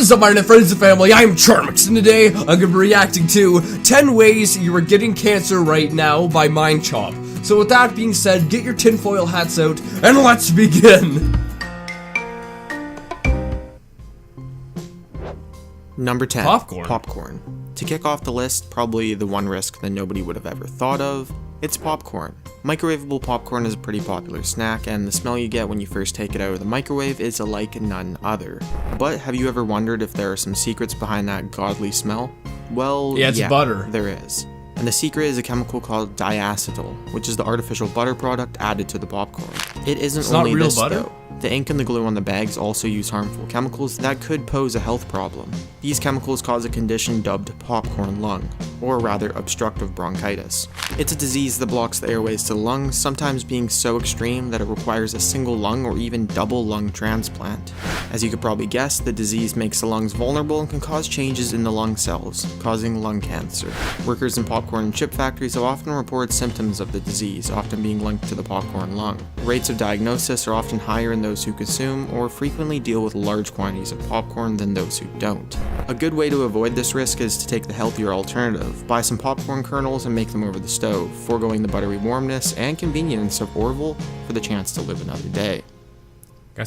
is up, my friends and family? I'm Charmx, and today I'm going to be reacting to 10 ways you are getting cancer right now by Mind Chop. So with that being said, get your tinfoil hats out, and let's begin! Number 10. Popcorn. Popcorn. To kick off the list, probably the one risk that nobody would have ever thought of, it's popcorn. Microwavable popcorn is a pretty popular snack, and the smell you get when you first take it out of the microwave is alike none other. But have you ever wondered if there are some secrets behind that godly smell? Well, yeah, it's butter. There is. And the secret is a chemical called diacetyl, which is the artificial butter product added to the popcorn. It isn't it's only not real this butter? though. The ink and the glue on the bags also use harmful chemicals that could pose a health problem. These chemicals cause a condition dubbed popcorn lung, or rather obstructive bronchitis. It's a disease that blocks the airways to the lungs, sometimes being so extreme that it requires a single lung or even double lung transplant. As you could probably guess, the disease makes the lungs vulnerable and can cause changes in the lung cells, causing lung cancer. Workers in popcorn and chip factories have often reported symptoms of the disease, often being linked to the popcorn lung. Rates of diagnosis are often higher in those who consume or frequently deal with large quantities of popcorn than those who don't. A good way to avoid this risk is to take the healthier alternative. Buy some popcorn kernels and make them over the stove, foregoing the buttery warmness and convenience of Orville for the chance to live another day.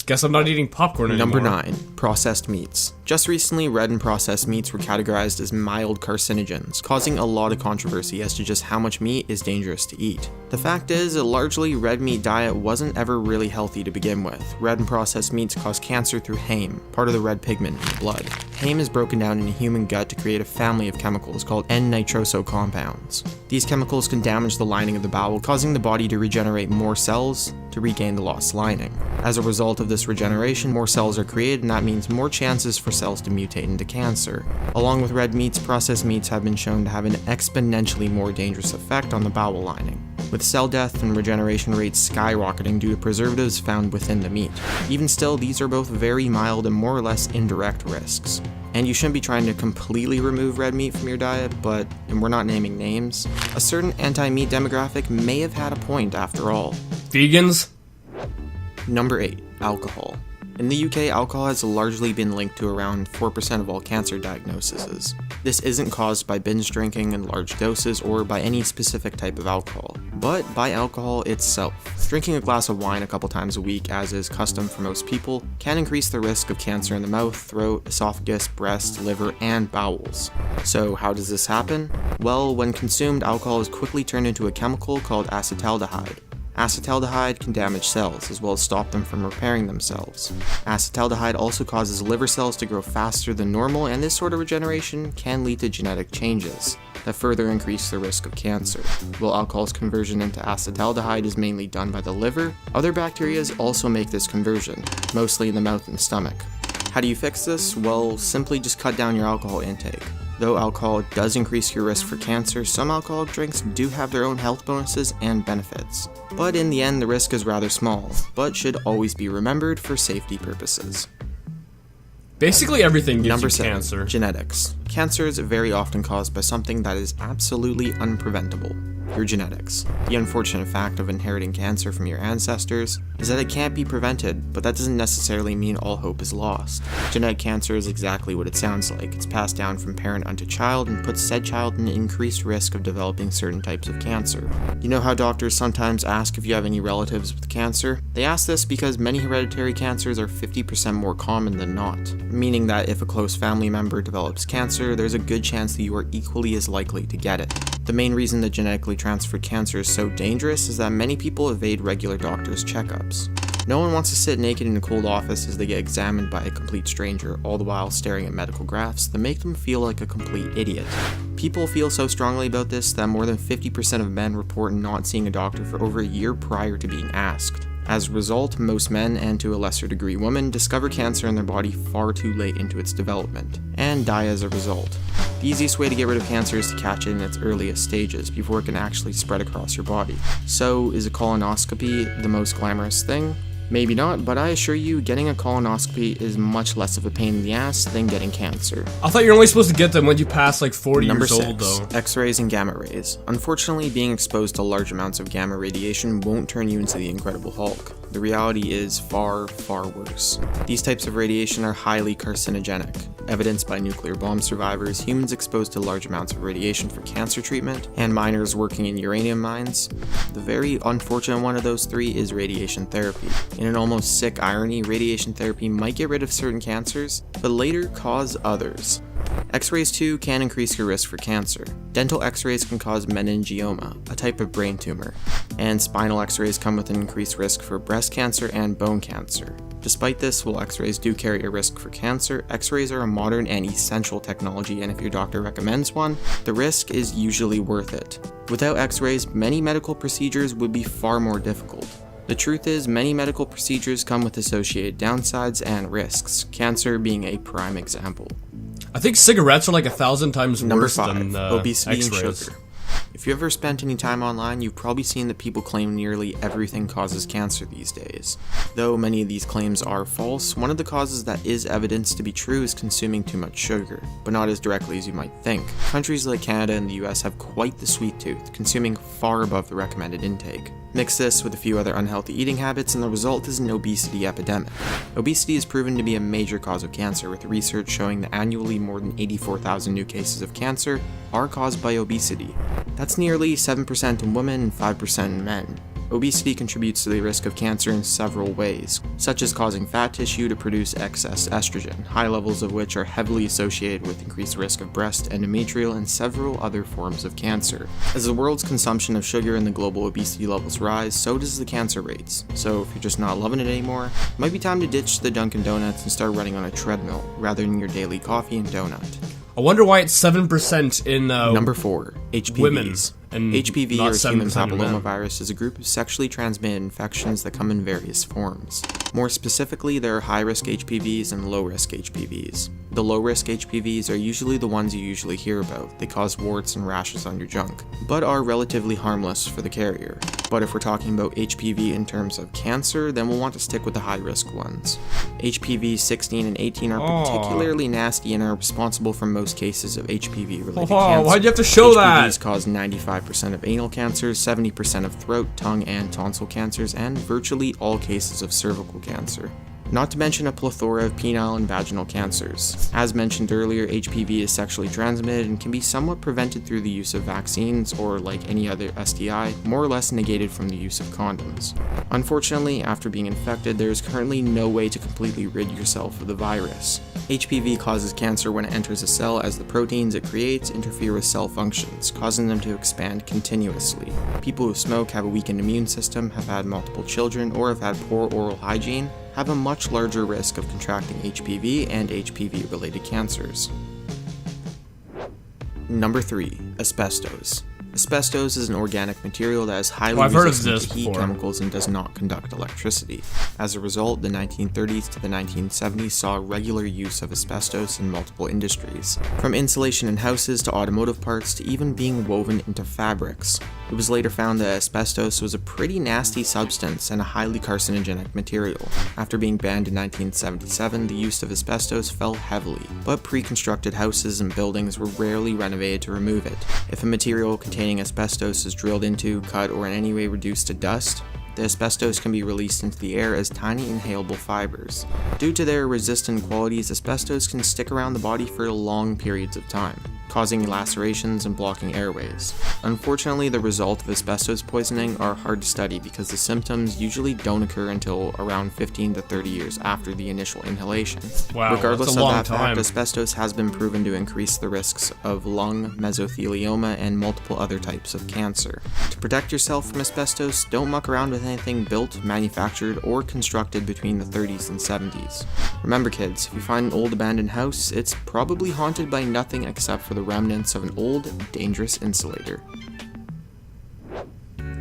Guess I'm not eating popcorn anymore. Number 9. Processed meats. Just recently, red and processed meats were categorized as mild carcinogens, causing a lot of controversy as to just how much meat is dangerous to eat. The fact is, a largely red meat diet wasn't ever really healthy to begin with. Red and processed meats cause cancer through heme, part of the red pigment in the blood. Heme is broken down in the human gut to create a family of chemicals called N-nitroso compounds. These chemicals can damage the lining of the bowel, causing the body to regenerate more cells to regain the lost lining. As a result of this regeneration, more cells are created, and that means more chances for cells to mutate into cancer. Along with red meats, processed meats have been shown to have an exponentially more dangerous effect on the bowel lining, with cell death and regeneration rates skyrocketing due to preservatives found within the meat. Even still, these are both very mild and more or less indirect risks. And you shouldn't be trying to completely remove red meat from your diet, but, and we're not naming names, a certain anti-meat demographic may have had a point after all. Vegans? Number 8. Alcohol. In the UK, alcohol has largely been linked to around 4% of all cancer diagnoses. This isn't caused by binge drinking in large doses or by any specific type of alcohol, but by alcohol itself. Drinking a glass of wine a couple times a week, as is custom for most people, can increase the risk of cancer in the mouth, throat, esophagus, breast, liver, and bowels. So how does this happen? Well, when consumed, alcohol is quickly turned into a chemical called acetaldehyde. Acetaldehyde can damage cells, as well as stop them from repairing themselves. Acetaldehyde also causes liver cells to grow faster than normal, and this sort of regeneration can lead to genetic changes that further increase the risk of cancer. While alcohol's conversion into acetaldehyde is mainly done by the liver, other bacteria also make this conversion, mostly in the mouth and stomach. How do you fix this? Well, simply just cut down your alcohol intake. Though alcohol does increase your risk for cancer, some alcoholic drinks do have their own health bonuses and benefits. But in the end, the risk is rather small, but should always be remembered for safety purposes. Basically everything gives Number you 7. cancer. Genetics. Cancer is very often caused by something that is absolutely unpreventable. Your genetics. The unfortunate fact of inheriting cancer from your ancestors is that it can't be prevented, but that doesn't necessarily mean all hope is lost. Genetic cancer is exactly what it sounds like. It's passed down from parent unto child and puts said child in increased risk of developing certain types of cancer. You know how doctors sometimes ask if you have any relatives with cancer? They ask this because many hereditary cancers are 50% more common than not, meaning that if a close family member develops cancer, there's a good chance that you are equally as likely to get it. The main reason that genetically transferred cancer is so dangerous is that many people evade regular doctors' checkups. No one wants to sit naked in a cold office as they get examined by a complete stranger, all the while staring at medical graphs that make them feel like a complete idiot. People feel so strongly about this that more than 50% of men report not seeing a doctor for over a year prior to being asked. As a result, most men, and to a lesser degree women, discover cancer in their body far too late into its development, and die as a result. The easiest way to get rid of cancer is to catch it in its earliest stages, before it can actually spread across your body. So, is a colonoscopy the most glamorous thing? Maybe not, but I assure you, getting a colonoscopy is much less of a pain in the ass than getting cancer. I thought you're only supposed to get them when you pass like 40 Number years old, 6. though. X-rays and gamma rays. Unfortunately, being exposed to large amounts of gamma radiation won't turn you into the Incredible Hulk. The reality is far, far worse. These types of radiation are highly carcinogenic, evidenced by nuclear bomb survivors, humans exposed to large amounts of radiation for cancer treatment, and miners working in uranium mines. The very unfortunate one of those three is radiation therapy. In an almost sick irony, radiation therapy might get rid of certain cancers, but later cause others. X-rays too can increase your risk for cancer. Dental X-rays can cause meningioma, a type of brain tumor, and spinal X-rays come with an increased risk for breast cancer and bone cancer. Despite this, while X-rays do carry a risk for cancer, X-rays are a modern and essential technology, and if your doctor recommends one, the risk is usually worth it. Without X-rays, many medical procedures would be far more difficult. The truth is, many medical procedures come with associated downsides and risks, cancer being a prime example. I think cigarettes are like 1,000 times Number worse 5, than obesity and X-rays. sugar. If you ever spent any time online, you've probably seen that people claim nearly everything causes cancer these days. Though many of these claims are false, one of the causes that is evidenced to be true is consuming too much sugar, but not as directly as you might think. Countries like Canada and the US have quite the sweet tooth, consuming far above the recommended intake. Mix this with a few other unhealthy eating habits and the result is an obesity epidemic. Obesity is proven to be a major cause of cancer, with research showing that annually more than 84,000 new cases of cancer are caused by obesity. That's nearly 7% in women and 5% in men. Obesity contributes to the risk of cancer in several ways, such as causing fat tissue to produce excess estrogen, high levels of which are heavily associated with increased risk of breast, endometrial, and several other forms of cancer. As the world's consumption of sugar and the global obesity levels rise, so does the cancer rates. So if you're just not loving it anymore, it might be time to ditch the Dunkin' Donuts and start running on a treadmill, rather than your daily coffee and donut. I wonder why it's 7% in Number 4. HPVs. women. And HPV, not or human 7% in men. papillomavirus, is a group of sexually transmitted infections that come in various forms. More specifically, there are high-risk HPVs and low-risk HPVs. The low-risk HPVs are usually the ones you usually hear about. They cause warts and rashes on your junk, but are relatively harmless for the carrier. But if we're talking about HPV in terms of cancer, then we'll want to stick with the high-risk ones. HPV 16 and 18 are particularly nasty and are responsible for most cases of HPV-related cancer. Why'd you have to show that? HPVs cause 95% of anal cancers, 70% of throat, tongue, and tonsil cancers, and virtually all cases of cervical cancer. Not to mention a plethora of penile and vaginal cancers. As mentioned earlier, HPV is sexually transmitted and can be somewhat prevented through the use of vaccines, or like any other STI, more or less negated from the use of condoms. Unfortunately, after being infected, there is currently no way to completely rid yourself of the virus. HPV causes cancer when it enters a cell, as the proteins it creates interfere with cell functions, causing them to expand continuously. People who smoke, have a weakened immune system, have had multiple children, or have had poor oral hygiene have a much larger risk of contracting HPV and HPV-related cancers. Number 3. Asbestos. Asbestos is an organic material that is highly resistant to heat, chemicals, and does not conduct electricity. As a result, the 1930s to the 1970s saw regular use of asbestos in multiple industries, from insulation in houses to automotive parts to even being woven into fabrics. It was later found that asbestos was a pretty nasty substance and a highly carcinogenic material. After being banned in 1977, the use of asbestos fell heavily, but pre-constructed houses and buildings were rarely renovated to remove it. If a material containing asbestos is drilled into, cut, or in any way reduced to dust, the asbestos can be released into the air as tiny inhalable fibers. Due to their resistant qualities, asbestos can stick around the body for long periods of time, causing lacerations and blocking airways. Unfortunately, the results of asbestos poisoning are hard to study because the symptoms usually don't occur until around 15 to 30 years after the initial inhalation. Wow, regardless that's a of long that time. fact, asbestos has been proven to increase the risks of lung, mesothelioma, and multiple other types of cancer. To protect yourself from asbestos, don't muck around with anything built, manufactured, or constructed between the 30s and 70s. Remember kids, if you find an old abandoned house, it's probably haunted by nothing except for the remnants of an old, dangerous insulator.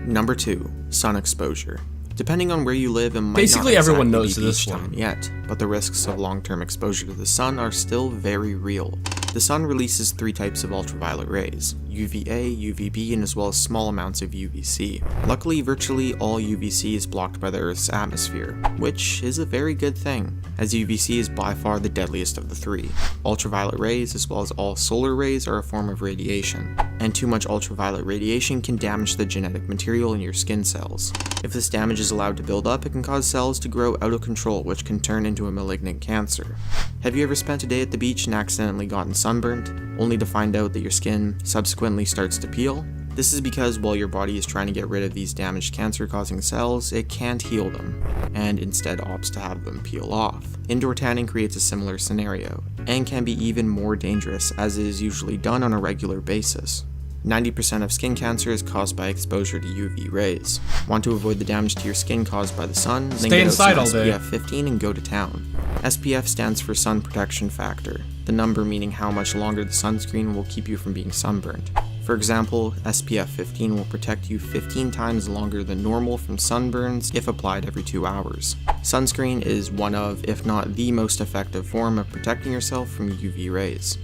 Number 2. Sun exposure. Depending on where you live, it might Basically, not everyone exactly knows be this beach one time yet, but the risks of long-term exposure to the sun are still very real. The sun releases 3 types of ultraviolet rays: UVA, UVB, and as well as small amounts of UVC. Luckily, virtually all UVC is blocked by the Earth's atmosphere, which is a very good thing, as UVC is by far the deadliest of the 3. Ultraviolet rays, as well as all solar rays, are a form of radiation, and too much ultraviolet radiation can damage the genetic material in your skin cells. If this damage is allowed to build up, it can cause cells to grow out of control, which can turn into a malignant cancer. Have you ever spent a day at the beach and accidentally gotten sunburned, only to find out that your skin subsequently starts to peel? This is because while your body is trying to get rid of these damaged cancer-causing cells, it can't heal them, and instead opts to have them peel off. Indoor tanning creates a similar scenario, and can be even more dangerous as it is usually done on a regular basis. 90% of skin cancer is caused by exposure to UV rays. Want to avoid the damage to your skin caused by the sun? Then Stay inside all day. SPF 15 and go to town. SPF stands for sun protection factor, the number meaning how much longer the sunscreen will keep you from being sunburned. For example, SPF 15 will protect you 15 times longer than normal from sunburns if applied every 2 hours. Sunscreen is one of, if not the most effective form of protecting yourself from UV rays.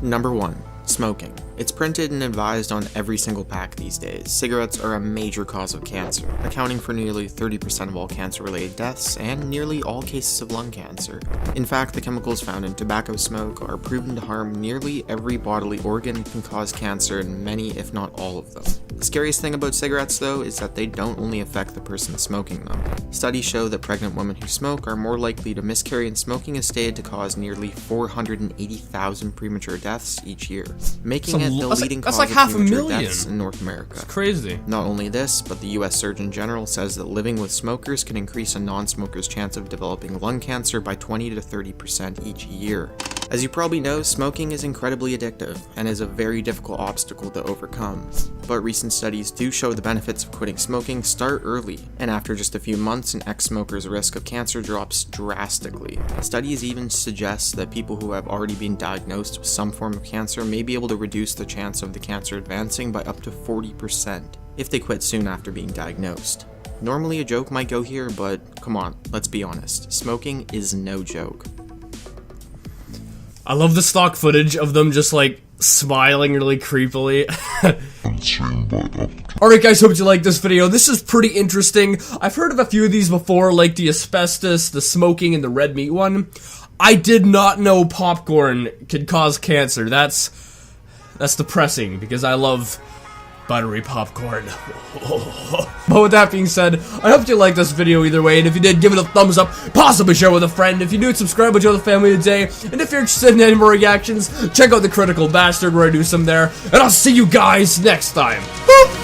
Number 1. Smoking. It's printed and advised on every single pack these days. Cigarettes are a major cause of cancer, accounting for nearly 30% of all cancer-related deaths and nearly all cases of lung cancer. In fact, the chemicals found in tobacco smoke are proven to harm nearly every bodily organ and can cause cancer in many, if not all of them. The scariest thing about cigarettes, though, is that they don't only affect the person smoking them. Studies show that pregnant women who smoke are more likely to miscarry, and smoking is stated to cause nearly 480,000 premature deaths each year, making it the leading cause like of half a premature million deaths in North America. It's crazy. Not only this, but the US Surgeon General says that living with smokers can increase a non-smoker's chance of developing lung cancer by 20 to 30% each year. As you probably know, smoking is incredibly addictive and is a very difficult obstacle to overcome. But recent studies do show the benefits of quitting smoking start early, and after just a few months, an ex-smoker's risk of cancer drops drastically. Studies even suggest that people who have already been diagnosed with some form of cancer may be able to reduce the chance of the cancer advancing by up to 40% if they quit soon after being diagnosed. Normally a joke might go here, but come on, let's be honest, smoking is no joke. I love the stock footage of them just like smiling really creepily. Alright guys, hope you like this video. This is pretty interesting. I've heard of a few of these before, like the asbestos, the smoking, and the red meat one. I did not know popcorn could cause cancer. That's depressing, because I love buttery popcorn. But with that being said, I hope you liked this video either way, and if you did, give it a thumbs up, possibly share with a friend. If you do, subscribe with your other family today, and if you're interested in any more reactions, check out the Critical Bastard where I do some there, and I'll see you guys next time. Boop!